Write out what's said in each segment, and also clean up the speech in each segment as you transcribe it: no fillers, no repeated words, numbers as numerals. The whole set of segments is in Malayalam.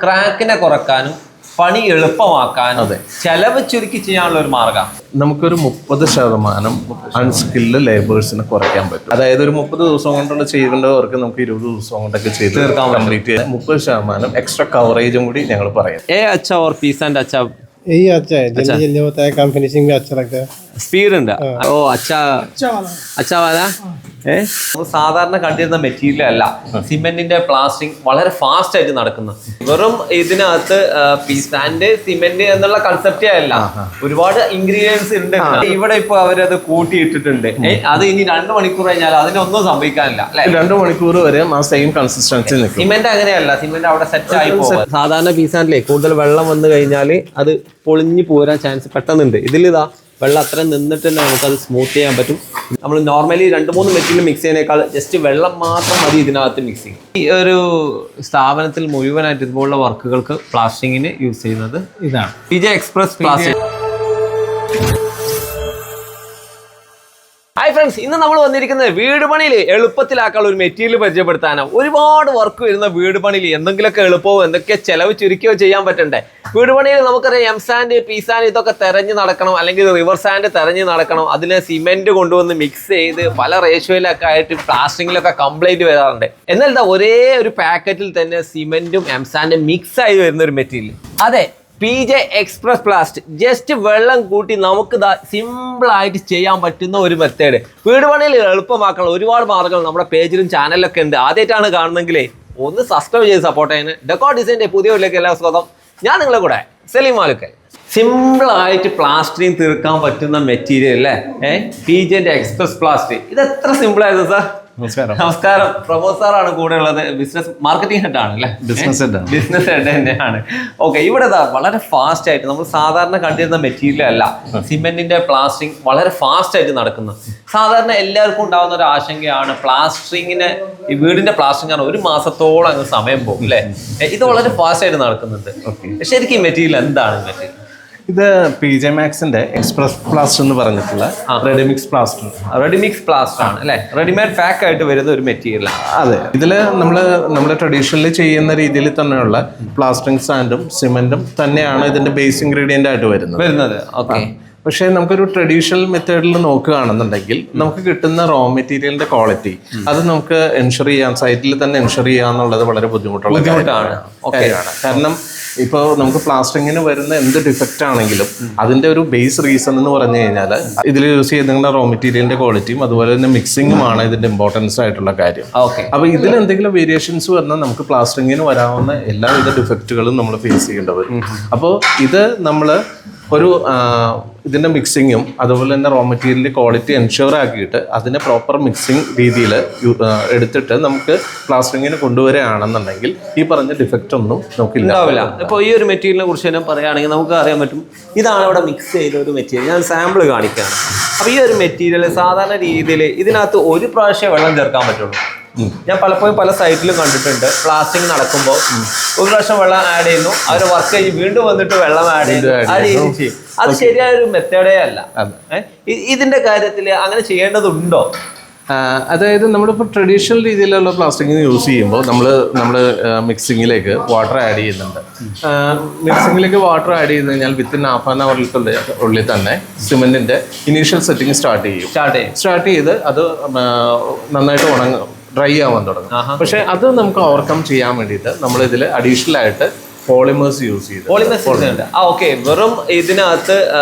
ക്രാക്കിനെ കുറക്കാനും പണി എളുപ്പമാക്കാനും ചെലവ് ചുരുക്കി ചെയ്യാനുള്ള ഒരു മാർഗം. നമുക്കൊരു 30% അൺസ്കിൽഡ് ലേബേഴ്സിനെ കുറയ്ക്കാൻ പറ്റും. അതായത് ഒരു 30 ദിവസം കൊണ്ടുള്ള ചെയ്യേണ്ട വർക്ക് നമുക്ക് 20 ദിവസം കൊണ്ടൊക്കെ ചെയ്ത് കംപ്ലീറ്റ് ചെയ്യാൻ 30% എക്സ്ട്രാ കവറേജും കൂടി ഞങ്ങൾ പറയാം. अच्छा और पीस एंड अच्छा यही अच्छा है, जल्दी जल्दी होता है, काम फिनिशिंग भी अच्छा लगता है. स्पीड ഉണ്ട്. ഓ अच्छा वाला സാധാരണ കണ്ടിരുന്ന മെറ്റീരിയൽ അല്ല. സിമെന്റിന്റെ പ്ലാസ്റ്ററിങ് വളരെ ഫാസ്റ്റ് ആയിട്ട് നടക്കുന്നത്. വെറും ഇതിനകത്ത് പീസാൻഡ് സിമെന്റ് എന്നുള്ള കൺസെപ്റ്റേ അല്ല, ഒരുപാട് ഇൻഗ്രീഡിയൻസ് ഉണ്ട്. ഇവിടെ ഇപ്പൊ അവരത് കൂട്ടിയിട്ടിട്ടുണ്ട്. അത് ഇനി 2 മണിക്കൂർ കഴിഞ്ഞാൽ അതിനൊന്നും സംഭവിക്കാനില്ല. 2 മണിക്കൂർ വരെ ആ സെയിം കൺസിസ്റ്റൻസി നിൽക്കും. സിമെന്റ് അങ്ങനെയല്ല, സിമെന്റ് അവിടെ സെറ്റ് ആയി പോകും. സാധാരണ പീസാൻഡിലെ കൂടുതൽ വെള്ളം വന്നു കഴിഞ്ഞാൽ അത് പൊളിഞ്ഞു പോരാൻ ചാൻസ് പെട്ടെന്നുണ്ട്. ഇതിലിതാ വെള്ളം അത്ര നിന്നിട്ട് തന്നെ നമുക്കത് സ്മൂത്ത് ചെയ്യാൻ പറ്റും. നമ്മൾ നോർമലി 2-3 മെറ്റീരിയൽ മിക്സ് ചെയ്യുന്നതിനേക്കാൾ ജസ്റ്റ് വെള്ളം മാത്രം മതി ഇതിനകത്ത് മിക്സിങ്. ഈ ഒരു സ്ഥാപനത്തിൽ മുഴുവനായിട്ട് ഇതുപോലുള്ള വർക്കുകൾക്ക് പ്ലാസ്റ്ററിങ്ങിന് യൂസ് ചെയ്യുന്നത് ഇതാണ് PJ express plastering. Hi friends, ഇന്ന് നമ്മൾ വന്നിരിക്കുന്നത് വീട് പണിയിൽ എളുപ്പത്തിലാക്കാനുള്ള ഒരു മെറ്റീരിയൽ പരിചയപ്പെടുത്താനാണ്. ഒരുപാട് വർക്ക് വരുന്ന വീട് പണിയിൽ എന്തെങ്കിലുമൊക്കെ എളുപ്പമോ എന്തൊക്കെ ചെലവ് ചുരുക്കിയോ ചെയ്യാൻ പറ്റണ്ടേ. വീട് പണിയിൽ നമുക്കറിയാം എം സാൻഡ്, പി സാൻഡ് ഇതൊക്കെ തെരഞ്ഞ് നടക്കണം, അല്ലെങ്കിൽ റിവർ സാൻഡ് തെരഞ്ഞ് നടക്കണം. അതിന് സിമെന്റ് കൊണ്ടുവന്ന് മിക്സ് ചെയ്ത് പല റേഷ്യോയിലൊക്കെ ആയിട്ട് പ്ലാസ്റ്ററിങ്ങിലൊക്കെ കംപ്ലൈന്റ് വരാറുണ്ട്. എന്നാൽ ഇതാ ഒരേ ഒരു പാക്കറ്റിൽ തന്നെ സിമെന്റും എം സാൻഡും മിക്സ് ആയി വരുന്ന ഒരു മെറ്റീരിയൽ. അതെ, PJ എക്സ്പ്രസ് പ്ലാസ്റ്റ്. ജസ്റ്റ് വെള്ളം കൂട്ടി നമുക്ക് സിമ്പിൾ ആയിട്ട് ചെയ്യാൻ പറ്റുന്ന ഒരു മെത്തേഡ്. വീട് പണിയിൽ എളുപ്പമാക്കാനുള്ള ഒരുപാട് മാർഗ്ഗങ്ങൾ നമ്മുടെ പേജിലും ചാനലിലൊക്കെ ഉണ്ട്. ആദ്യമായിട്ടാണ് കാണുന്നെങ്കിലേ ഒന്ന് സബ്സ്ക്രൈബ് ചെയ്ത് സപ്പോർട്ട് ചെയ്യുന്നത്. ഡെക്കോർ ഡിസൈൻ്റെ പുതിയ വീട്ടിലേക്ക് എല്ലാ സ്വാഗതം. ഞാൻ നിങ്ങളെ കൂടെ സലീം മാലുക്കൽ. സിമ്പിൾ ആയിട്ട് പ്ലാസ്റ്ററിങ് തീർക്കാൻ പറ്റുന്ന മെറ്റീരിയൽ അല്ലേ PJ എക്സ്പ്രസ് പ്ലാസ്റ്റ്. ഇത് എത്ര സിമ്പിൾ ആയിരുന്നു സാർ? നമസ്കാരം. പ്രമോദ് സാറാണ് കൂടെ ഉള്ളത്. ബിസിനസ് മാർക്കറ്റിംഗ് ഹെഡ് ആണ് അല്ലേ? ബിസിനസ് ഹെഡ് തന്നെയാണ്. ഓക്കെ, ഇവിടെ വളരെ ഫാസ്റ്റ് ആയിട്ട് നമ്മൾ സാധാരണ കണ്ടിരുന്ന മെറ്റീരിയൽ അല്ല, സിമെന്റിന്റെ പ്ലാസ്റ്ററിങ് വളരെ ഫാസ്റ്റ് ആയിട്ട് നടക്കുന്നത്. സാധാരണ എല്ലാവർക്കും ഉണ്ടാകുന്ന ഒരു ആശങ്കയാണ് പ്ലാസ്റ്ററിങ്ങിന്, ഈ വീടിന്റെ പ്ലാസ്റ്ററിംഗ് ആണ് 1 മാസത്തോളം അങ്ങ് സമയം പോകും അല്ലേ. ഇത് വളരെ ഫാസ്റ്റ് ആയിട്ട് നടക്കുന്നുണ്ട്. ശരിക്കും മെറ്റീരിയൽ എന്താണ് മെറ്റീരിയൽ? ഇത് PJ മാക്സിന്റെ എക്സ്പ്രസ് പ്ലാസ്റ്റർ എന്ന് പറഞ്ഞിട്ടുള്ള റെഡിമിക്സ് പ്ലാസ്റ്റർ. റെഡിമിക്സ് പ്ലാസ്റ്റർ ആണ് അല്ലെ? റെഡിമെയ്ഡ് പാക്ക് ആയിട്ട് വരുന്ന ഒരു മെറ്റീരിയൽ. അതെ, ഇതില് നമ്മള് ട്രഡീഷണലി ചെയ്യുന്ന രീതിയിൽ തന്നെയുള്ള പ്ലാസ്റ്ററിംഗ് സാൻഡും സിമെന്റും തന്നെയാണ് ഇതിന്റെ ബേസ് ഇൻഗ്രീഡിയന്റ് ആയിട്ട് വരുന്നത്. ഓക്കെ, പക്ഷേ നമുക്കൊരു ട്രഡീഷണൽ മെത്തേഡിൽ നോക്കുകയാണെന്നുണ്ടെങ്കിൽ നമുക്ക് കിട്ടുന്ന റോ മെറ്റീരിയലിന്റെ ക്വാളിറ്റി അത് നമുക്ക് എൻഷുർ ചെയ്യാൻ, സൈറ്റിൽ തന്നെ എൻഷുർ ചെയ്യാന്നുള്ളത് വളരെ ബുദ്ധിമുട്ടുള്ള കാര്യമാണ്. കാരണം ഇപ്പോൾ നമുക്ക് പ്ലാസ്റ്ററിങ്ങിന് വരുന്ന എന്ത് ഡിഫക്റ്റ് ആണെങ്കിലും അതിന്റെ ഒരു ബേസ് റീസൺ എന്ന് പറഞ്ഞു കഴിഞ്ഞാൽ ഇതിൽ യൂസ് ചെയ്യുന്ന റോ മെറ്റീരിയലിന്റെ ക്വാളിറ്റിയും അതുപോലെ തന്നെ മിക്സിങ്ങുമാണ് ഇതിന്റെ ഇമ്പോർട്ടൻസ് ആയിട്ടുള്ള കാര്യം. അപ്പൊ ഇതിൽ എന്തെങ്കിലും വേരിയേഷൻസ് വന്നാൽ നമുക്ക് പ്ലാസ്റ്ററിങ്ങിന് വരാവുന്ന എല്ലാവിധ ഡിഫക്റ്റുകളും നമ്മൾ ഫേസ് ചെയ്യേണ്ടി വരും. അപ്പോൾ ഇത് നമ്മൾ ഒരു ഇതിന്റെ മിക്സിങ്ങും അതുപോലെ തന്നെ റോ മെറ്റീരിയലിന്റെ ക്വാളിറ്റി എൻഷുർ ആക്കിയിട്ട് അതിനെ പ്രോപ്പർ മിക്സിംഗ് രീതിയിൽ എടുത്തിട്ട് നമുക്ക് പ്ലാസ്റ്ററിങ്ങിന് കൊണ്ടുവരികയാണെന്നുണ്ടെങ്കിൽ ഈ പറഞ്ഞ ഡിഫക്റ്റ് ഒന്നും നമുക്ക് ഉണ്ടാവില്ല. ഇപ്പോൾ ഈ ഒരു മെറ്റീരിയലിനെ കുറിച്ച് തന്നെ പറയുകയാണെങ്കിൽ നമുക്ക് അറിയാൻ പറ്റും, ഇതാണ് ഇവിടെ മിക്സ് ചെയ്ത ഒരു മെറ്റീരിയൽ. ഞാൻ സാമ്പിൾ കാണിക്കുകയാണ്. അപ്പോൾ ഈ ഒരു മെറ്റീരിയൽ സാധാരണ രീതിയിൽ ഇതിനകത്ത് 1 പ്രാവശ്യം വെള്ളം ചേർക്കാൻ പറ്റുള്ളൂ. ഞാൻ പലപ്പോഴും പല സൈറ്റിലും കണ്ടിട്ടുണ്ട്, പ്ലാസ്റ്റിക് നടക്കുമ്പോൾ 1 പ്രാവശ്യം വെള്ളം ആഡ് ചെയ്യുന്നു, അവർ വർക്ക് കഴിഞ്ഞ് വീണ്ടും വന്നിട്ട് വെള്ളം ആഡ് ചെയ്യുന്നു. അത് ശരിയായൊരു മെത്തേഡേ അല്ല. ഇതിന്റെ കാര്യത്തിൽ അങ്ങനെ ചെയ്യേണ്ടതുണ്ടോ? അതായത് നമ്മളിപ്പോൾ ട്രഡീഷണൽ രീതിയിലുള്ള പ്ലാസ്റ്റിക്കിന് യൂസ് ചെയ്യുമ്പോൾ നമ്മൾ മിക്സിങ്ങിലേക്ക് വാട്ടർ ആഡ് ചെയ്യുന്നുണ്ട്. മിക്സിങ്ങിലേക്ക് വാട്ടർ ആഡ് ചെയ്ത് കഴിഞ്ഞാൽ വിത്തിൻ ഹാഫ് ആൻ അവറിൻ്റെ ഉള്ളിൽ തന്നെ സിമെന്റിന്റെ ഇനീഷ്യൽ സെറ്റിംഗ് സ്റ്റാർട്ട് ചെയ്ത് അത് നന്നായിട്ട് ഡ്രൈ ആവാൻ തുടങ്ങും. പക്ഷെ അത് നമുക്ക് ഓവർകം ചെയ്യാൻ വേണ്ടിയിട്ട് നമ്മൾ ഇതിൽ അഡീഷണൽ ആയിട്ട് പോളിമേഴ്സ് യൂസ് ചെയ്ത്. ഓക്കെ, വെറും ഇതിനകത്ത്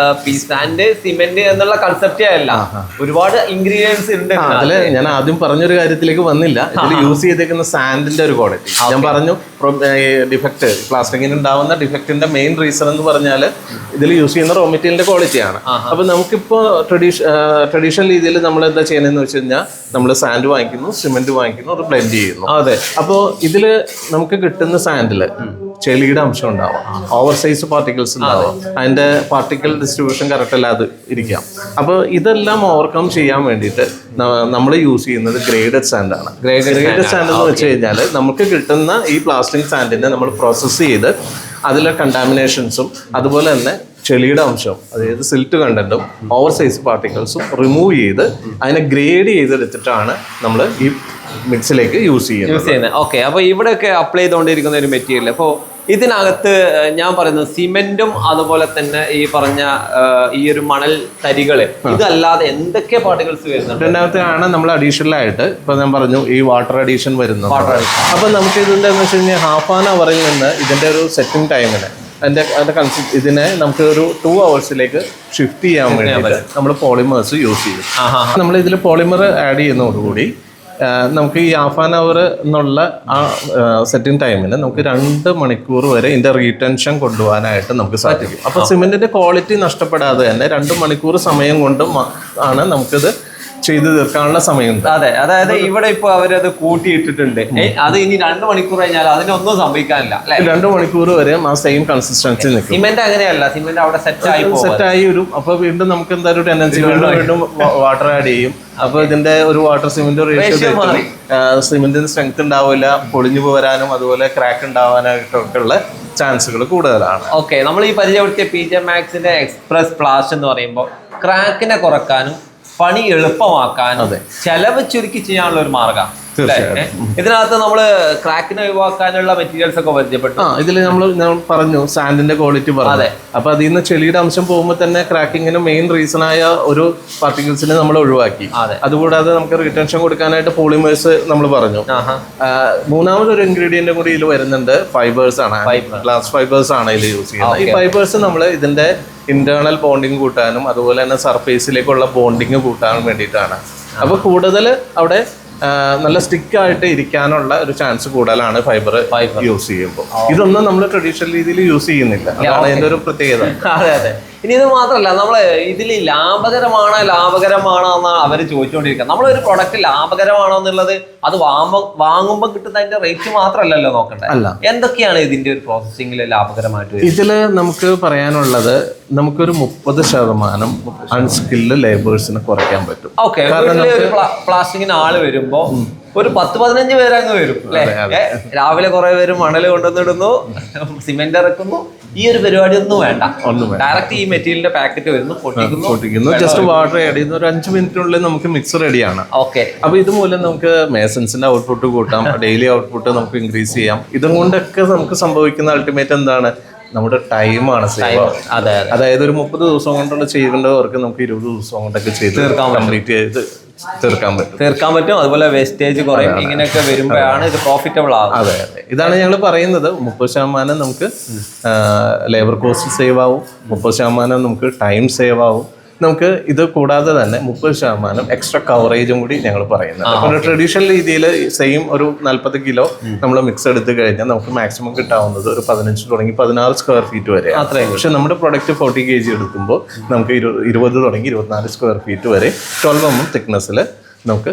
പീസാൻഡ് സിമെന്റ് എന്നുള്ള കൺസെപ്റ്റേ അല്ല, ഒരുപാട് ഇൻഗ്രീഡിയൻസ് ഉണ്ട്. അതില് ഞാൻ ആദ്യം പറഞ്ഞൊരു കാര്യത്തിലേക്ക് വന്നില്ല. ഇതിൽ യൂസ് ചെയ്തേക്കുന്ന സാൻഡിന്റെ ഒരു ക്വാളിറ്റി ഞാൻ പറഞ്ഞു. ഡിഫക്റ്റ് പ്ലാസ്റ്റിക്കിന് ഉണ്ടാവുന്ന ഡിഫക്റ്റിന്റെ മെയിൻ റീസൺ എന്ന് പറഞ്ഞാൽ ഇതിൽ യൂസ് ചെയ്യുന്ന റോ മെറ്റീരിയലിന്റെ ക്വാളിറ്റിയാണ്. അപ്പൊ നമുക്കിപ്പോ ട്രഡീഷണൽ രീതിയിൽ നമ്മൾ എന്താ ചെയ്യുന്നതെന്ന് വെച്ച് കഴിഞ്ഞാൽ നമ്മൾ സാൻഡ് വാങ്ങിക്കുന്നു, സിമെന്റ് വാങ്ങിക്കുന്നു, അത് ബ്ലെൻഡ് ചെയ്യുന്നു. അതെ, അപ്പോൾ ഇതില് നമുക്ക് കിട്ടുന്ന സാൻഡില് ചെളിയുടെ അംശം ഉണ്ടാവും, ഓവർ സൈസ് പാർട്ടിക്കിൾസ് ഉണ്ടാവും, അതിന്റെ പാർട്ടിക്കിൾ ഡിസ്ട്രിബ്യൂഷൻ കറക്റ്റ് അല്ലാതെ ഇരിക്കാം. അപ്പോൾ ഇതെല്ലാം ഓവർകം ചെയ്യാൻ വേണ്ടിയിട്ട് നമ്മൾ യൂസ് ചെയ്യുന്നത് ഗ്രേഡഡ് സാൻഡ് ആണ്. ഗ്രേഡഡ് സാൻഡ് എന്ന് വെച്ച് കഴിഞ്ഞാൽ നമുക്ക് കിട്ടുന്ന ഈ പ്ലാസ്റ്റിക് സാൻഡിനെ നമ്മൾ പ്രോസസ്സ് ചെയ്ത് അതിലെ കണ്ടാമിനേഷൻസും അതുപോലെ തന്നെ ചെളിയുടെ അംശം, അതായത് സിൽറ്റ് കണ്ടന്റും ഓവർ സൈസ് പാർട്ടിക്കിൾസും റിമൂവ് ചെയ്ത് അതിനെ ഗ്രേഡ് ചെയ്തെടുത്തിട്ടാണ് നമ്മൾ ഈ മിക്സിലേക്ക് യൂസ് ചെയ്യുന്നത്. ഓക്കെ, അപ്പോൾ ഇവിടെയൊക്കെ അപ്ലൈ ചെയ്തുകൊണ്ടിരിക്കുന്ന ഒരു മെറ്റീരിയൽ. അപ്പോൾ ഇതിനകത്ത് ഞാൻ പറയുന്നത് സിമെന്റും അതുപോലെ തന്നെ ഈ പറഞ്ഞ ഈ ഒരു മണൽ തരികള് ഇതല്ലാതെ എന്തൊക്കെ പാർട്ടിക്കിൾസ് വരുന്നുണ്ട്? രണ്ടാമത്തെയാണ് നമ്മൾ അഡീഷണൽ ആയിട്ട് ഇപ്പൊ ഞാൻ പറഞ്ഞു ഈ വാട്ടർ അഡീഷൻ വരുന്നത്. അപ്പൊ നമുക്ക് ഇതിന്റെ എന്ന് വെച്ച് കഴിഞ്ഞാൽ ഹാഫ് ആൻ അവറിൽ നിന്ന് ഇതിന്റെ ഒരു സെറ്റിംഗ് ടൈമിന് ഇതിനെ നമുക്ക് ഒരു 2 hours ഷിഫ്റ്റ് ചെയ്യാൻ വേണ്ടി നമ്മൾ പോളിമേഴ്സ് യൂസ് ചെയ്യും. നമ്മൾ ഇതിൽ പോളിമർ ആഡ് ചെയ്യുന്നതോടുകൂടി നമുക്ക് ഈ ഹാഫ് ആൻ അവർ എന്നുള്ള ആ സെറ്റിംഗ് ടൈമിന് നമുക്ക് 2 മണിക്കൂർ വരെ ഇതിന്റെ റീടെൻഷൻ കൊണ്ടുപോകാനായിട്ട് നമുക്ക് സാധിക്കും. അപ്പൊ സിമെന്റിന്റെ ക്വാളിറ്റി നഷ്ടപ്പെടാതെ തന്നെ 2 മണിക്കൂർ സമയം കൊണ്ടും ആണ് നമുക്കിത് ചെയ്ത് തീർക്കാനുള്ള സമയമുണ്ട്. അതെ, അതായത് ഇവിടെ ഇപ്പൊ അവരത് കൂട്ടിയിട്ടിട്ടുണ്ട്. അത് ഇനി 2 മണിക്കൂർ കഴിഞ്ഞാൽ അതിനൊന്നും സംഭവിക്കാനില്ല. 2 മണിക്കൂർ വരെ ആ സെയിം കൺസിസ്റ്റൻസി നിൽക്കും. സിമെന്റ് അങ്ങനെയല്ല, സിമെന്റ് അവിടെ സെറ്റായി വരും. അപ്പൊ വീണ്ടും നമുക്ക് എന്താ ഒരു ടെൻഡൻസി വീണ്ടും വാട്ടർ ആഡ് ചെയ്യും. അപ്പൊ ഇതിന്റെ ഒരു വാട്ടർ സിമെന്റ് റേഷ്യോ സിമെന്റിന് സ്ട്രെങ്ത് ഉണ്ടാവില്ല, പൊളിഞ്ഞു പോരാനും അതുപോലെ ക്രാക്ക് ഉണ്ടാവാനായിട്ടൊക്കെ ഉള്ള ചാൻസുകൾ കൂടുതലാണ്. ഓക്കെ, നമ്മൾ ഈ പരിചയപ്പെടുത്തിയ PJ Maxxന്റെ എക്സ്പ്രസ് പ്ലാസ്റ്റ് എന്ന് പറയുമ്പോൾ ക്രാക്കിനെ കുറക്കാനും പണി എളുപ്പമാക്കാനും ചെലവ് ചുരുക്കി ചെയ്യാനുള്ള ഒരു മാർഗം. ഇതിനകത്ത് നമ്മള് ക്രാക്കിനെ ഒഴിവാക്കാനുള്ള മെറ്റീരിയൽസ് ഒക്കെ പരിചയപ്പെട്ടു. ഇതിൽ നമ്മൾ പറഞ്ഞു സാൻഡിന്റെ ക്വാളിറ്റി പറഞ്ഞു. അപ്പൊ അതിൽ നിന്ന് ചെളിയുടെ അംശം പോകുമ്പോൾ തന്നെ ക്രാക്കിങ്ങിന് മെയിൻ റീസൺ ആയ ഒരു പാർട്ടിക്കിൾസിനെ നമ്മൾ ഒഴിവാക്കി. അതുകൂടാതെ നമുക്ക് റിട്ടൻഷൻ കൊടുക്കാനായിട്ട് പോളിമേഴ്സ് നമ്മൾ പറഞ്ഞു. മൂന്നാമതൊരു ഇൻഗ്രീഡിയന്റ് കൂടി ഇതിൽ വരുന്നുണ്ട്, ഫൈബേഴ്സ് ആണ്. ഗ്ലാസ് ഫൈബേഴ്സ് ആണ് ഇതിൽ യൂസ് ചെയ്യുന്നത്. ഈ ഫൈബേഴ്സ് നമ്മൾ ഇതിന്റെ ഇന്റേണൽ ബോണ്ടിങ് കൂട്ടാനും അതുപോലെ തന്നെ സർഫേസിലേക്കുള്ള ബോണ്ടിങ് കൂട്ടാനും വേണ്ടിയിട്ടാണ്. അപ്പൊ കൂടുതൽ അവിടെ നല്ല സ്റ്റിക്ക് ആയിട്ട് ഇരിക്കാനുള്ള ഒരു ചാൻസ് കൂടുതലാണ് ഫൈബർ യൂസ് ചെയ്യുമ്പോൾ. ഇതൊന്നും നമ്മൾ ട്രഡീഷണൽ രീതിയിൽ യൂസ് ചെയ്യുന്നില്ല, അതാണ് അതിന്റെ ഒരു പ്രത്യേകത. അതെ അതെ. ഇനി ഇത് മാത്രമല്ല, നമ്മള് ഇതിൽ ലാഭകരമാണോ എന്നാണ് അവര് ചോദിച്ചുകൊണ്ടിരിക്കുക. നമ്മളൊരു പ്രൊഡക്റ്റ് ലാഭകരമാണോ എന്നുള്ളത് അത് വാങ്ങുമ്പോൾ കിട്ടുന്ന അതിന്റെ റേറ്റ് മാത്രമല്ലല്ലോ നോക്കണ്ടേ. എന്തൊക്കെയാണ് ഇതിന്റെ ഒരു പ്രോസസ്സിംഗിൽ ലാഭകരമായിട്ട്? ഇതില് നമുക്ക് പറയാനുള്ളത്, നമുക്കൊരു 30% അൺസ്കിൽഡ് ലേബേഴ്സിനെ കുറയ്ക്കാൻ പറ്റും. ഓക്കെ, പ്ലാസ്റ്റിക്കിന് ആള് വരുമ്പോ ഒരു 10-15 പേര് അങ്ങ് വരും അല്ലേ? രാവിലെ കുറെ പേര് മണല് കൊണ്ടുവന്നിടുന്നു, സിമെന്റ് ഇറക്കുന്നു. ഈ ഒരു പരിപാടി ഒന്നും വേണ്ട. ഡയറക്റ്റ് ഈ മെറ്റീരിയലിന്റെ പാക്കറ്റ് വരുന്നു, പൊട്ടിക്കുന്നു, ജസ്റ്റ് വാട്ടർ ആഡ് ചെയ്യുന്ന ഒരു 5 മിനിറ്റിനുള്ളിൽ നമുക്ക് മിക്സ് റെഡിയാണ്. ഓക്കെ. അപ്പൊ ഇതുമൂലം നമുക്ക് മേസൺസിന്റെ ഔട്ട്പുട്ട് കൂട്ടാം, ഡെയിലി ഔട്ട്പുട്ട് നമുക്ക് ഇൻക്രീസ് ചെയ്യാം. ഇതും കൊണ്ടൊക്കെ നമുക്ക് സംഭവിക്കുന്ന അൾട്ടിമേറ്റ് എന്താണ്? നമ്മുടെ ടൈമാണ് സേവ് ആവുന്നത്. അതായത് ഒരു 30 ദിവസം കൊണ്ടുള്ള ചെയ്യേണ്ട വർക്ക് നമുക്ക് 20 ദിവസം കൊണ്ടൊക്കെ ചെയ്ത് കംപ്ലീറ്റ് ചെയ്ത് തീർക്കാൻ പറ്റും. അതുപോലെ വേസ്റ്റേജ് കുറയും. ഇങ്ങനെയൊക്കെ വരുമ്പോഴാണ് ഇത് പ്രോഫിറ്റബിൾ ആകുന്നത്. അതെ, ഇതാണ് ഞങ്ങൾ പറയുന്നത്. 30% നമുക്ക് ലേബർ കോസ്റ്റ് സേവ് ആവും, 30% നമുക്ക് ടൈം സേവ് ആവും. നമുക്ക് ഇത് കൂടാതെ തന്നെ 30% എക്സ്ട്രാ കവറേജും കൂടി ഞങ്ങൾ പറയുന്നത്. അപ്പോൾ ട്രഡീഷണൽ രീതിയിൽ സെയിം ഒരു 40 കിലോ നമ്മൾ മിക്സ് എടുത്ത് കഴിഞ്ഞാൽ നമുക്ക് മാക്സിമം കിട്ടാവുന്നത് ഒരു 15 തുടങ്ങി 16 സ്ക്വയർ ഫീറ്റ് വരെ. പക്ഷെ നമ്മുടെ പ്രൊഡക്റ്റ് 40 kg എടുക്കുമ്പോൾ നമുക്ക് 20 തുടങ്ങി 24 സ്ക്വയർ ഫീറ്റ് വരെ 12 mm തിക്നെസ്സിൽ നമുക്ക്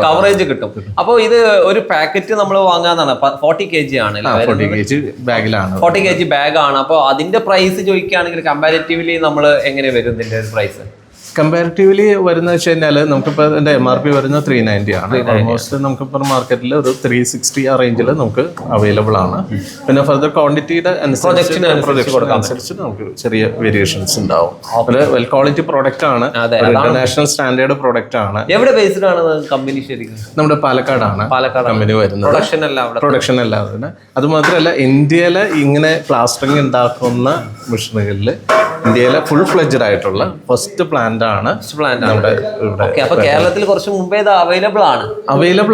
കവറേജ് കിട്ടും. അപ്പോൾ ഇത് ഒരു പാക്കറ്റ് നമ്മൾ വാങ്ങാന്നാണ് 40 kg ആണ്, 40 kg ബാഗിലാണ്, 40 kg ബാഗാണ്. അപ്പോൾ അതിന്റെ പ്രൈസ് ചോദിക്കുകയാണെങ്കിൽ കമ്പാരിറ്റീവ്ലി നമ്മൾ എങ്ങനെ വരും ഇതിന്റെ ഒരു പ്രൈസ്? കമ്പാരിറ്റീവ്ലി വരുന്ന വെച്ച് കഴിഞ്ഞാൽ നമുക്കിപ്പോൾ ഇതിന്റെ MRP വരുന്നത് 390 ആണ്. ഓൾമോസ്റ്റ് നമുക്കിപ്പോൾ മാർക്കറ്റിൽ ഒരു 360 ആ റേഞ്ചിൽ നമുക്ക് അവൈലബിൾ ആണ്. പിന്നെ ഫർദർ ക്വാണ്ടിറ്റിയുടെ അനുസരിച്ച് നമുക്ക് ചെറിയ വേരിയേഷൻസ് ഉണ്ടാവും. ഒരു വെൽ ക്വാളിറ്റി പ്രൊഡക്റ്റ് ആണ്, ഇന്റർനാഷണൽ സ്റ്റാൻഡേർഡ് പ്രൊഡക്റ്റ് ആണ്. എവിടെ ബേസ്ഡ് ആണ് കമ്പനി? ശരിക്കും നമ്മുടെ പാലക്കാടാണ് കമ്പനി വരുന്നത്. പ്രൊഡക്ഷൻ അല്ലാതെ അത് മാത്രമല്ല, ഇന്ത്യയിലെ ഇങ്ങനെ പ്ലാസ്റ്ററിങ് ഉണ്ടാക്കുന്ന മെഷീനുകളിൽ ഇന്ത്യയിലെ ഫുൾ ഫ്ലെഡ്ജഡ് ആയിട്ടുള്ള ഫസ്റ്റ് പ്ലാന്റ് ആണ് നമ്മുടെ ഇവിടെ. കേരളത്തിൽ കുറച്ച് മുമ്പേ ഇത് അവൈലബിൾ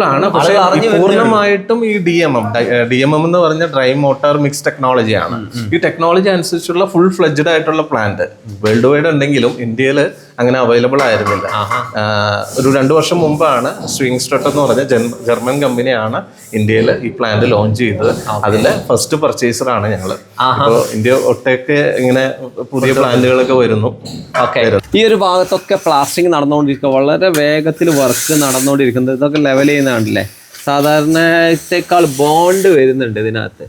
ആണ്. പക്ഷേ പൂർണ്ണമായിട്ടും ഈ DMM എന്ന് പറഞ്ഞ ഡ്രൈ മോട്ടോർ മിക്സ് ടെക്നോളജി ആണ്. ഈ ടെക്നോളജി അനുസരിച്ചുള്ള ഫുൾ ഫ്ലെഡ്ജഡ് ആയിട്ടുള്ള പ്ലാന്റ് വേൾഡ് വൈഡ് ഉണ്ടെങ്കിലും ഇന്ത്യയിൽ അങ്ങനെ അവൈലബിൾ ആയിരുന്നില്ല. ഒരു 2 വർഷം മുമ്പാണ് സ്വിങ് സ്ട്രെട്ട് എന്ന് പറഞ്ഞ ജർമ്മൻ കമ്പനിയാണ് ഇന്ത്യയിൽ ഈ പ്ലാന്റ് ലോഞ്ച് ചെയ്തത്. അതിലെ ഫസ്റ്റ് പർച്ചേസർ ആണ് ഞങ്ങൾ. അപ്പോൾ ഇന്ത്യ ഒട്ടൊക്കെ ഇങ്ങനെ പുതിയ പ്ലാന്റുകളൊക്കെ വരുന്നു. ഈ ഒരു ഭാഗത്തൊക്കെ പ്ലാസ്റ്റിക് നടന്നുകൊണ്ടിരിക്കുക, വളരെ വേഗത്തിൽ വർക്ക് നടന്നുകൊണ്ടിരിക്കുന്നത്. ഇതൊക്കെ ലെവൽ ചെയ്യുന്നതാണല്ലേ. സാധാരണത്തേക്കാൾ ബോണ്ട് വരുന്നുണ്ട് ഇതിനകത്ത്.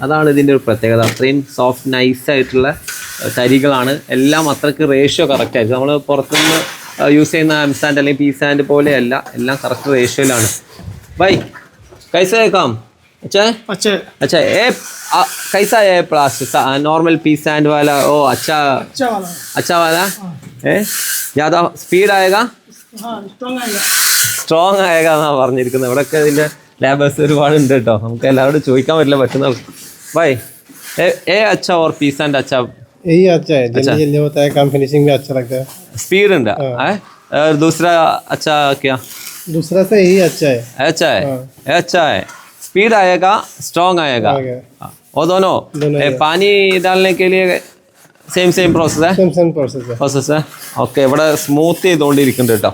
അതാണ് ഇതിൻ്റെ ഒരു പ്രത്യേകത. അത്രയും സോഫ്റ്റ് നൈസായിട്ടുള്ള തരികളാണ്. എല്ലാം അത്രയ്ക്ക് റേഷ്യോ കറക്റ്റ് ആയിരിക്കും. നമ്മൾ പുറത്തുനിന്ന് യൂസ് ചെയ്യുന്ന എംസാൻഡ് അല്ലെങ്കിൽ പി സാൻഡ് പോലെയല്ല, എല്ലാം കറക്റ്റ് റേഷ്യോയിലാണ്. ബൈ കൈസ കാം अच्छा ये कैसा है प्लास्टिक नॉर्मल पी सैंड वाला? ओ अच्छा वाला है. ज़्यादा स्पीड आएगा? स्ट्रॉन्ग आएगा എന്നാണ് പറഞ്ഞിരിക്കുന്നത്. ഇവിടെയൊക്കെ ഇതിൻ്റെ ലേബേഴ്സ് ഒരുപാടുണ്ട് കേട്ടോ, നമുക്ക് എല്ലാവരോടും ചോദിക്കാൻ പറ്റില്ല പറ്റുന്ന ബൈ ए अच्छा और पीस एंड अच्छा यही अच्छा है, जल्दी जल्दी होता है काम, फिनिशिंग भी अच्छा लगता है। स्पीड है और दूसरा अच्छा क्या दूसरा से यही अच्छा है। अच्छा है अच्छा है, स्पीड आएगा स्ट्रॉन्ग आएगा वो दोनों पानी डालने के लिए സെയിം പ്രോസസ് പ്രോസസ് ഓക്കെ. ഇവിടെ സ്മൂത്ത് ചെയ്തുകൊണ്ടിരിക്കുന്നുണ്ട് കേട്ടോ,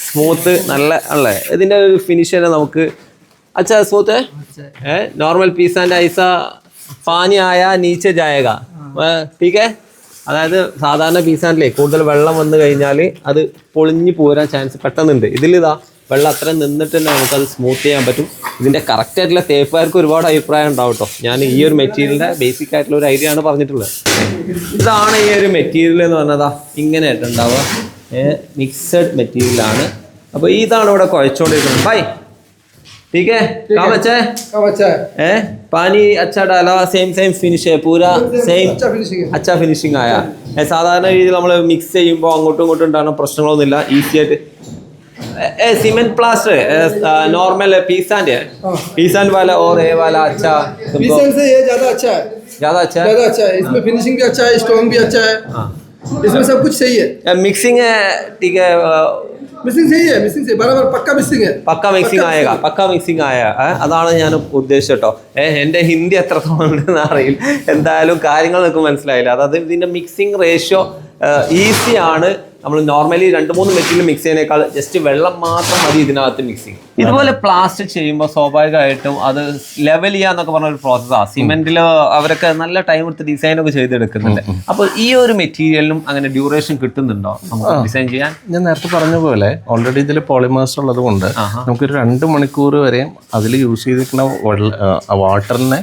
സ്മൂത്ത് നല്ല അല്ലേ ഇതിൻ്റെ ഒരു ഫിനിഷ് തന്നെ നമുക്ക്. അച്ഛാ സ്മൂത്ത് നോർമൽ പീസ് ആൻഡ് ഐസ പാനി ആയ നീച്ച ജായക ठीक है. അതായത് സാധാരണ പീസ് ആൻഡിലേ കൂടുതൽ വെള്ളം വന്നു കഴിഞ്ഞാൽ അത് പൊളിഞ്ഞു പോരാൻ ചാൻസ് പെട്ടെന്നുണ്ട്. ഇതിലിതാ വെള്ളം അത്ര നിന്നിട്ട് തന്നെ നമുക്കത് സ്മൂത്ത് ചെയ്യാൻ പറ്റും. ഇതിൻ്റെ കറക്റ്റ് ആയിട്ടുള്ള തേപ്പുകാർക്ക് ഒരുപാട് അഭിപ്രായം ഉണ്ടാവും കേട്ടോ. ഞാൻ ഈ ഒരു മെറ്റീരിയലിൻ്റെ ബേസിക് ആയിട്ടുള്ള ഒരു ഐഡിയ ആണ് പറഞ്ഞിട്ടുള്ളത്. ഇതാണ് ഈ ഒരു മെറ്റീരിയൽ എന്ന് പറഞ്ഞതാ ഇങ്ങനെ ആയിട്ടുണ്ടാവുക, മിക്സഡ് മെറ്റീരിയലാണ്. അപ്പോൾ ഇതാണ് ഇവിടെ കുഴച്ചുകൊണ്ടിരിക്കുന്നത്. ബൈ ठीक है काम अच्छा है पानी अच्छा डाला सेम ഫിനിഷ് है पूरा സെയിം अच्छा ഫിനിഷിംഗ് ആയ. സാധാരണ രീതിയിൽ നമ്മൾ മിക്സ് ചെയ്യുമ്പോൾ അങ്ങോട്ടും ഇങ്ങോട്ടും ഉണ്ടാകുന്ന പ്രശ്നങ്ങളൊന്നുമില്ല, ഈസി ആയിട്ട്. Cement plaster normal piece end वाला और ये वाला अच्छा पीस एंड से ये ज्यादा अच्छा है, ज्यादा अच्छा है। इसमें फिनिशिंग भी अच्छा है, स्ट्रॉन्ग भी अच्छा है, इसमें सब कुछ सही है। मिक्सिंग है ठीक है, മിക്സിംഗ് സഹി है, മിക്സിംഗ് സഹി ബराबर പക്ക മിക്സിംഗ് है, പക്ക മിക്സിംഗ് ആയേगा, പക്ക മിക്സിംഗ് ആയ. അതാണ് ഞാൻ ഉദ്ദേശിച്ചത് കേട്ടോ. എൻ്റെ ഹിന്ദി എത്രത്തോളം ഉണ്ടെന്ന് അറിയില്ല, എന്തായാലും കാര്യങ്ങൾ നിങ്ങൾക്ക് മനസ്സിലായില്ല. അതായത് ഇതിൻ്റെ മിക്സിംഗ് റേഷ്യോ ഈസിയാണ്. നമ്മൾ നോർമലി 2-3 മെറ്റീരിയൽ മിക്സ് ചെയ്യുന്നേക്കാൾ ജസ്റ്റ് വെള്ളം മാത്രം മതി ഇതിനകത്ത് മിക്സിങ്. ഇതുപോലെ പ്ലാസ്റ്റിക് ചെയ്യുമ്പോൾ സ്വാഭാവികമായിട്ടും അത് ലെവൽ ചെയ്യാന്നൊക്കെ പറഞ്ഞ ഒരു പ്രോസസ്സാണ്. സിമെന്റിൽ അവരൊക്കെ നല്ല ടൈം എടുത്ത് ഡിസൈനൊക്കെ ചെയ്തെടുക്കുന്നുണ്ട്. അപ്പോൾ ഈ ഒരു മെറ്റീരിയലിനും അങ്ങനെ ഡ്യൂറേഷൻ കിട്ടുന്നുണ്ടോ നമുക്ക് ഡിസൈൻ ചെയ്യാൻ? ഞാൻ നേരത്തെ പറഞ്ഞ പോലെ ഓൾറെഡി ഇതിൽ പോളിമേഴ്സ് ഉള്ളത് കൊണ്ട് നമുക്കൊരു 2 മണിക്കൂർ വരെയും അതിൽ യൂസ് ചെയ്തിരിക്കുന്ന വാട്ടറിനെ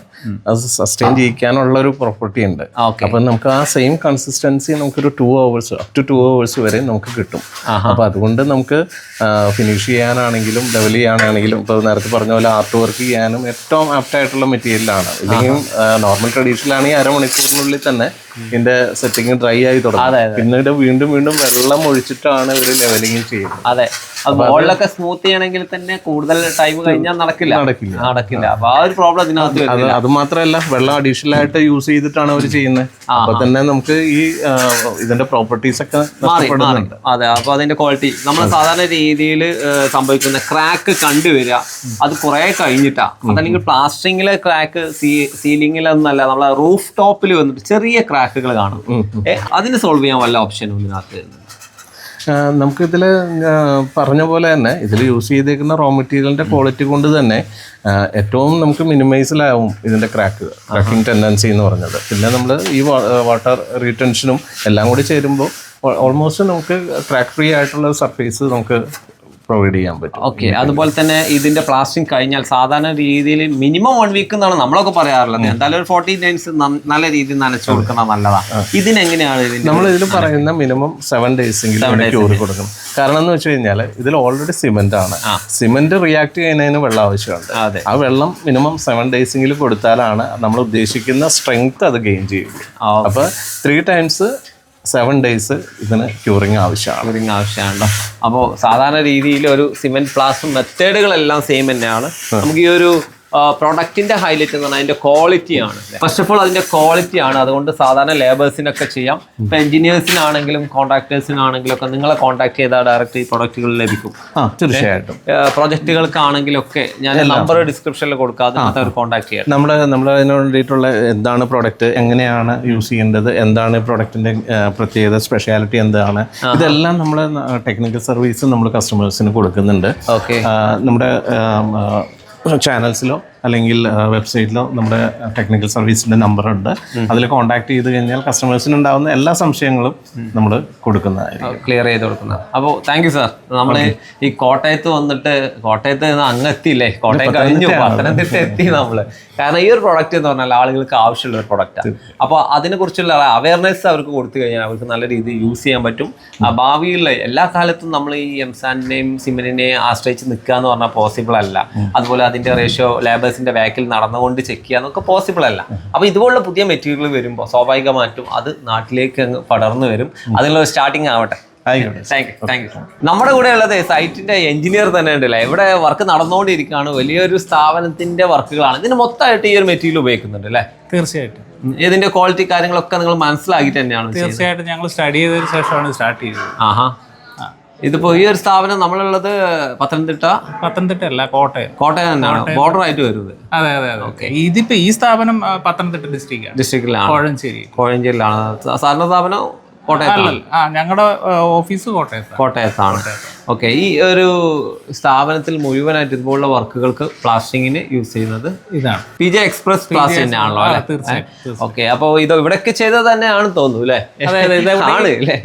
അത് സസ്റ്റെയിൻ ചെയ്യിക്കാനുള്ള ഒരു പ്രോപ്പർട്ടി ഉണ്ട്. അപ്പം നമുക്ക് ആ സെയിം കൺസിസ്റ്റൻസി നമുക്കൊരു 2 hours up to 2 hours വരെ നമുക്ക് കിട്ടും. അപ്പം അതുകൊണ്ട് നമുക്ക് ഫിനിഷ് ചെയ്യാനാണെങ്കിലും ഡെവലപ്പ് ചെയ്യാനാണെങ്കിലും ഇപ്പോൾ നേരത്തെ പറഞ്ഞ പോലെ ആർട്ട് വർക്ക് ചെയ്യാനും ഏറ്റവും ആപ്റ്റായിട്ടുള്ള മെറ്റീരിയലാണ്. ഇല്ലെങ്കിൽ നോർമൽ ട്രഡീഷണൽ ആണെങ്കിൽ 1/2 മണിക്കൂറിനുള്ളിൽ തന്നെ ഇതിന്റെ സെറ്റിങ് ഡ്രൈ ആയി തുടങ്ങും. പിന്നീട് വീണ്ടും വെള്ളം ഒഴിച്ചിട്ടാണ് ഇവർ ലെവലിംഗ് ചെയ്യുന്നത്. അതെ, ബോളിലൊക്കെ സ്മൂത്ത് ചെയ്യണമെങ്കിൽ തന്നെ കൂടുതൽ ടൈം കഴിഞ്ഞാൽ നടക്കില്ല. അപ്പൊ ആ ഒരു പ്രോബ്ലം ഇതിനകത്ത്. അത് മാത്രമല്ല വെള്ളം അഡീഷണൽ ആയിട്ട് യൂസ് ചെയ്തിട്ടാണ് അവർ ചെയ്യുന്നത്. അപ്പൊ തന്നെ നമുക്ക് ഈ ഇതിന്റെ പ്രോപ്പർട്ടീസ് ഒക്കെ നഷ്ടപ്പെടുന്നുണ്ട്. അതെ, അപ്പൊ അതിന്റെ ക്വാളിറ്റി നമ്മൾ സാധാരണ രീതിയിൽ സംഭവിക്കുന്ന ക്രാക്ക് കണ്ടുവരിക അത് കുറെ കഴിഞ്ഞിട്ടാ. അതല്ലെങ്കിൽ പ്ലാസ്റ്ററിങ്ങിലെ ക്രാക്ക് സീലിംഗിലൊന്നല്ല, നമ്മളെ റൂഫ് ടോപ്പിൽ വന്നിട്ട് ചെറിയ ക്രാക്കുകൾ കാണും. അതിന് സോൾവ് ചെയ്യാൻ വല്ല ഓപ്ഷനും ഇതിനകത്ത്? നമുക്കിതിൽ പറഞ്ഞ പോലെ തന്നെ ഇതിൽ യൂസ് ചെയ്തേക്കുന്ന റോ മെറ്റീരിയലിൻ്റെ ക്വാളിറ്റി കൊണ്ട് തന്നെ ഏറ്റവും നമുക്ക് മിനിമൈസിലാവും ഇതിൻ്റെ ക്രാക്കിംഗ് ടെൻഡൻസി എന്ന് പറഞ്ഞത്. പിന്നെ നമ്മൾ ഈ വാട്ടർ റീടെൻഷനും എല്ലാം കൂടി ചേരുമ്പോൾ ഓൾമോസ്റ്റ് നമുക്ക് ക്രാക്ക് ഫ്രീ ആയിട്ടുള്ള സർഫേസ് നമുക്ക് പ്രൊവൈഡ് ചെയ്യാൻ പറ്റും. ഓക്കെ, അതുപോലെ തന്നെ ഇതിന്റെ പ്ലാസ്റ്റിക് കഴിഞ്ഞാൽ സാധാരണ രീതിയിൽ മിനിമം 1 വീക്ക് എന്നാണ് നമ്മളൊക്കെ പറയാറുള്ളത്. എന്തായാലും ഒരു 14 days നല്ല രീതിയിൽ നനച്ചു കൊടുക്കുന്നത് നല്ലതാണ്. ഇതിനെങ്ങനെയാണ് നമ്മൾ ഇതിൽ പറയുന്ന മിനിമം 7 days എങ്കിലും ക്യൂർ കൊടുക്കണം. കാരണം എന്ന് വെച്ച് കഴിഞ്ഞാൽ ഇതിൽ ഓൾറെഡി സിമെന്റ് ആണ്. സിമെന്റ് റിയാക്ട് ചെയ്യുന്നതിന് വെള്ളം ആവശ്യമുണ്ട്. ആ വെള്ളം മിനിമം 7 days എങ്കിലും കൊടുത്താലാണ് നമ്മൾ ഉദ്ദേശിക്കുന്ന സ്ട്രെങ്ത് അത് ഗെയിൻ ചെയ്യുള്ളൂ. അപ്പൊ 3 times 7 days ഇതിന് ക്യൂറിങ് ആവശ്യമാണല്ലോ. അപ്പോൾ സാധാരണ രീതിയിൽ ഒരു സിമെന്റ് പ്ലാസ്റ്റർ മെത്തേഡുകളെല്ലാം സെയിം തന്നെയാണ്. നമുക്ക് ഈ ഒരു പ്രൊഡക്റ്റിന്റെ ഹൈലൈറ്റ് എന്ന് പറഞ്ഞാൽ അതിന്റെ ക്വാളിറ്റിയാണ്. ഫസ്റ്റ് ഓഫ് ഓൾ അതിന്റെ ക്വാളിറ്റിയാണ്. അതുകൊണ്ട് സാധാരണ ലേബേഴ്സിനൊക്കെ ചെയ്യാം. ഇപ്പൊ എഞ്ചിനീയേഴ്സിനാണെങ്കിലും കോൺട്രാക്ടേഴ്സിനാണെങ്കിലും ഒക്കെ നിങ്ങളെ കോൺടാക്ട് ചെയ്താൽ ഡയറക്റ്റ് ഈ പ്രൊഡക്റ്റുകൾ ലഭിക്കും. തീർച്ചയായിട്ടും. പ്രോജക്റ്റുകൾക്കാണെങ്കിലും ഒക്കെ ഞാൻ നമ്പർ ഡിസ്ക്രിപ്ഷനിൽ കൊടുക്കാം, അതിനകത്ത് അവർ കോൺടാക്ട് ചെയ്യാം. നമ്മൾ അതിന് വേണ്ടിയിട്ടുള്ള എന്താണ് പ്രൊഡക്റ്റ്, എങ്ങനെയാണ് യൂസ് ചെയ്യേണ്ടത്, എന്താണ് പ്രൊഡക്റ്റിന്റെ പ്രത്യേകത, സ്പെഷ്യാലിറ്റി എന്താണ്, ഇതെല്ലാം നമ്മൾ ടെക്നിക്കൽ സർവീസ് നമ്മൾ കസ്റ്റമേഴ്സിന് കൊടുക്കുന്നുണ്ട്. നമ്മുടെ ചാനൽസിലോ അല്ലെങ്കിൽ വെബ്സൈറ്റിലോ നമ്മുടെ ടെക്നിക്കൽ സർവീസിൻ്റെ നമ്പറുണ്ട്. അതിൽ കോൺടാക്ട് ചെയ്ത് കഴിഞ്ഞാൽ കസ്റ്റമേഴ്സിന് ഉണ്ടാകുന്ന എല്ലാ സംശയങ്ങളും നമ്മൾ കൊടുക്കുന്നതായിരിക്കും, ക്ലിയർ ചെയ്ത് കൊടുക്കുന്നത്. അപ്പോൾ താങ്ക് യു സാർ. നമ്മൾ ഈ കോട്ടയത്ത് വന്നിട്ട് അങ്ങ് എത്തിയില്ലേ, കോട്ടയം കഴിഞ്ഞു പത്തനംതിട്ട എത്തി നമ്മൾ. കാരണം ഈ ഒരു പ്രൊഡക്റ്റ് എന്ന് പറഞ്ഞാൽ ആളുകൾക്ക് ആവശ്യമുള്ള ഒരു പ്രൊഡക്റ്റാണ്. അപ്പോൾ അതിനെക്കുറിച്ചുള്ള അവയർനെസ് അവർക്ക് കൊടുത്തു കഴിഞ്ഞാൽ അവർക്ക് നല്ല രീതിയിൽ യൂസ് ചെയ്യാൻ പറ്റും. ഭാവിയിലുള്ള എല്ലാ കാലത്തും നമ്മൾ ഈ എംസാൻഡിനെയും സിമെന്റിനെയും ആശ്രയിച്ച് നിൽക്കുക എന്ന് പറഞ്ഞാൽ പോസിബിൾ അല്ല. അതുപോലെ അതിൻ്റെ റേഷ്യോ ലേബേഴ്സിൻ്റെ ബാക്കിൽ നടന്നുകൊണ്ട് ചെക്ക് ചെയ്യുക എന്നൊക്കെ പോസിബിൾ അല്ല. അപ്പോൾ ഇതുപോലുള്ള പുതിയ മെറ്റീരിയൽ വരുമ്പോൾ സ്വാഭാവികമായിട്ടും അത് നാട്ടിലേക്ക് അങ്ങ് പടർന്നു വരും. അതിനുള്ള സ്റ്റാർട്ടിങ് ആവട്ടെ. Thank you. നമ്മുടെ കൂടെ ഉള്ളത് സൈറ്റിന്റെ എഞ്ചിനീയർ തന്നെ ഉണ്ടല്ലേ. ഇവിടെ വർക്ക് നടന്നുകൊണ്ടിരിക്കുകയാണ്. വലിയൊരു സ്ഥാപനത്തിന്റെ വർക്കുകളാണ്. ഇതിന് മൊത്തമായിട്ട് ഈ ഒരു മെറ്റീരിയൽ ഉപയോഗിക്കുന്നുണ്ട് അല്ലേ? തീർച്ചയായിട്ടും. ഇതിന്റെ ക്വാളിറ്റി കാര്യങ്ങളൊക്കെ നിങ്ങൾ മനസ്സിലാക്കിയിട്ട് തന്നെയാണ്? തീർച്ചയായിട്ടും ഞങ്ങൾ സ്റ്റഡി ചെയ്തതിന് ശേഷമാണ് സ്റ്റാർട്ട് ചെയ്തത്. ആഹാ. ഇതിപ്പോ ഈ ഒരു സ്ഥാപനം നമ്മളുള്ളത് പത്തനംതിട്ട അല്ല, കോട്ടയം തന്നെയാണ്, ബോർഡർ ആയിട്ട് വരുന്നത്. അതെ അതെ അതെ. ഇതിപ്പോ ഈ സ്ഥാപനം പത്തനംതിട്ട ഡിസ്ട്രിക്റ്റിലാണ്, കോഴഞ്ചേരിയിലാണ്. സാധാരണ സ്ഥാപനം കോട്ടയത്താണ്. ഞങ്ങളുടെ ഓഫീസ് കോട്ടയത്താണ്. ഓക്കെ. ഈ ഒരു സ്ഥാപനത്തിൽ മുഴുവനായിട്ട് ഇതുപോലുള്ള വർക്കുകൾക്ക് പ്ലാസ്റ്റിങ്ങിന് യൂസ് ചെയ്യുന്നത് ഇതാണ് PJ എക്സ്പ്രസ് പ്ലാസ്റ്റിക് തന്നെയാണല്ലോ അല്ലേ? ഓക്കെ. അപ്പോൾ ഇത് ഇവിടെയൊക്കെ ചെയ്തത് തന്നെയാണ് തോന്നുന്നു അല്ലേ? ആണ് അല്ലേ?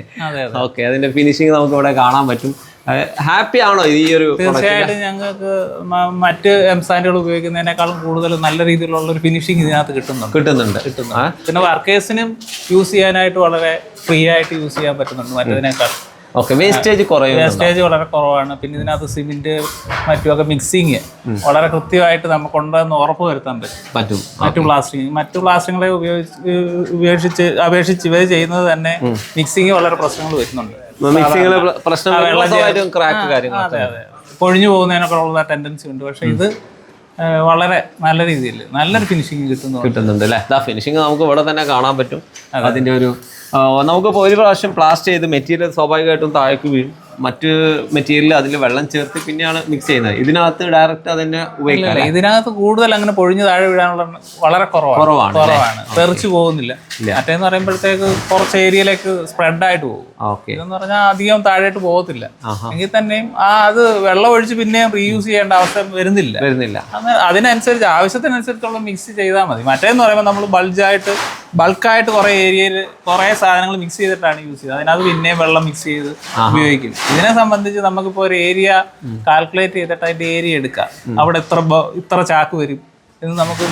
ഓക്കെ. അതിന്റെ ഫിനിഷിങ് നമുക്ക് ഇവിടെ കാണാൻ പറ്റും. ഹാപ്പി ആണോ ഈ ഒരു? തീർച്ചയായിട്ടും. ഞങ്ങൾക്ക് മറ്റ് എംസാൻഡുകൾ ഉപയോഗിക്കുന്നതിനേക്കാളും കൂടുതൽ നല്ല രീതിയിലുള്ള ഒരു ഫിനിഷിങ് ഇതിനകത്ത് കിട്ടുന്നുണ്ട്. പിന്നെ വർക്കേഴ്സിനും യൂസ് ചെയ്യാനായിട്ട് വളരെ ഫ്രീ ആയിട്ട് യൂസ് ചെയ്യാൻ പറ്റുന്നുണ്ട് മറ്റതിനേക്കാൾ. ഓക്കെ. വേസ്റ്റേജ് വളരെ കുറവാണ്. പിന്നെ ഇതിനകത്ത് സിമെന്റ് മറ്റുമൊക്കെ മിക്സിങ് വളരെ കൃത്യമായിട്ട് നമുക്കുണ്ടെന്ന് ഉറപ്പ് വരുത്താൻ പറ്റും. മറ്റു പ്ലാസ്റ്റിങ്ങളെ അപേക്ഷിച്ച് ഇവർ ചെയ്യുന്നത് തന്നെ മിക്സിങ് വളരെ പ്രശ്നങ്ങൾ വരുന്നുണ്ട്. പൊഴിഞ്ഞു പോകുന്നതിനൊക്കെ ഉള്ള ടെൻഡൻസി ഉണ്ട്. പക്ഷെ ഇത് വളരെ നല്ല രീതിയിൽ നല്ലൊരു ഫിനിഷിങ് കിട്ടുന്നുണ്ട് അല്ലേ? ഫിനിഷിങ് നമുക്ക് ഇവിടെ തന്നെ കാണാൻ പറ്റും. അതിന്റെ ഒരു നമുക്കിപ്പോൾ ഒരു പ്രാവശ്യം പ്ലാസ്റ്റ് ചെയ്ത് മെറ്റീരിയൽ സ്വാഭാവികമായിട്ടും താഴേക്ക് വീഴും. മറ്റ് മെറ്റീരിയൽ അതിൽ വെള്ളം ചേർത്ത് പിന്നെയാണ് മിക്സ് ചെയ്യുന്നത്. ഇതിനകത്ത് ഡയറക്റ്റ് അതിനെ ഉപയോഗിക്കാം. ഇതിനകത്ത് കൂടുതൽ അങ്ങനെ പൊഴിഞ്ഞ് താഴെ വീഴാനുള്ള വളരെ കുറവാണ്. തെറിച്ചു പോകുന്നില്ല. മറ്റേന്ന് പറയുമ്പോഴത്തേക്ക് കുറച്ച് ഏരിയയിലേക്ക് സ്പ്രെഡ് ആയിട്ട് പോകും. ഇതെന്ന് പറഞ്ഞാൽ അധികം താഴോട്ട് പോകത്തില്ല. എങ്കിൽ തന്നെയും അത് വെള്ളം ഒഴിച്ച് പിന്നെയും റീയൂസ് ചെയ്യേണ്ട അവസ്ഥ വരുന്നില്ല. അതിനനുസരിച്ച് ആവശ്യത്തിനനുസരിച്ചുള്ള മിക്സ് ചെയ്താൽ മതി. മറ്റേന്ന് പറയുമ്പോൾ നമ്മൾ ബൾക്കായിട്ട് കുറേ ഏരിയയിൽ കുറേ സാധനങ്ങൾ മിക്സ് ചെയ്തിട്ടാണ് യൂസ് ചെയ്തത്. അതിനകത്ത് പിന്നെയും വെള്ളം മിക്സ് ചെയ്ത് ഉപയോഗിക്കും. ഇതിനെ സംബന്ധിച്ച് നമുക്കിപ്പോൾ ഒരു ഏരിയ കാൽക്കുലേറ്റ് ചെയ്തിട്ട് അതിന്റെ ഏരിയ എടുക്കാം. അവിടെ ഇത്ര ചാക്ക് വരും എന്ന് നമുക്ക്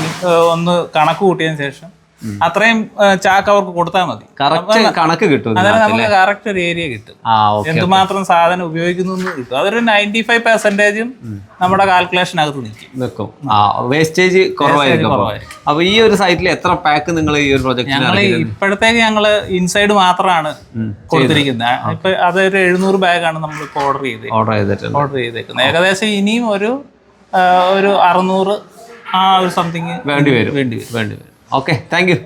ഒന്ന് കണക്ക് കൂട്ടിയതിന് ശേഷം അത്രയും ചാക്ക് അവർക്ക് കൊടുത്താൽ മതി. കണക്ക് കിട്ടും. അതായത് നമുക്ക് കറക്റ്റ് ഒരു ഏരിയ കിട്ടും. എന്തുമാത്രം സാധനം ഉപയോഗിക്കുന്നു കിട്ടും. അതൊരു 95% നമ്മുടെ കാൽക്കുലേഷനകത്ത് നിൽക്കും. വേസ്റ്റേജ് കുറവായിരിക്കും. അപ്പൊ ഈ ഒരു സൈറ്റിൽ എത്ര പാക്ക് നിങ്ങൾ ഈ ഒരു പ്രൊജക്ട്? ഇപ്പോഴത്തേക്ക് ഞങ്ങള് ഇൻസൈഡ് മാത്രമാണ് കൊടുത്തിരിക്കുന്നത്. ഇപ്പൊ അതൊരു 700 ബാഗാണ് നമ്മൾ ഓർഡർ ചെയ്തേക്കുന്നത്. ഏകദേശം ഇനിയും ഒരു 600 ആ ഒരു സംതിങ് വേണ്ടി വരും. ഓക്കെ. Thank you.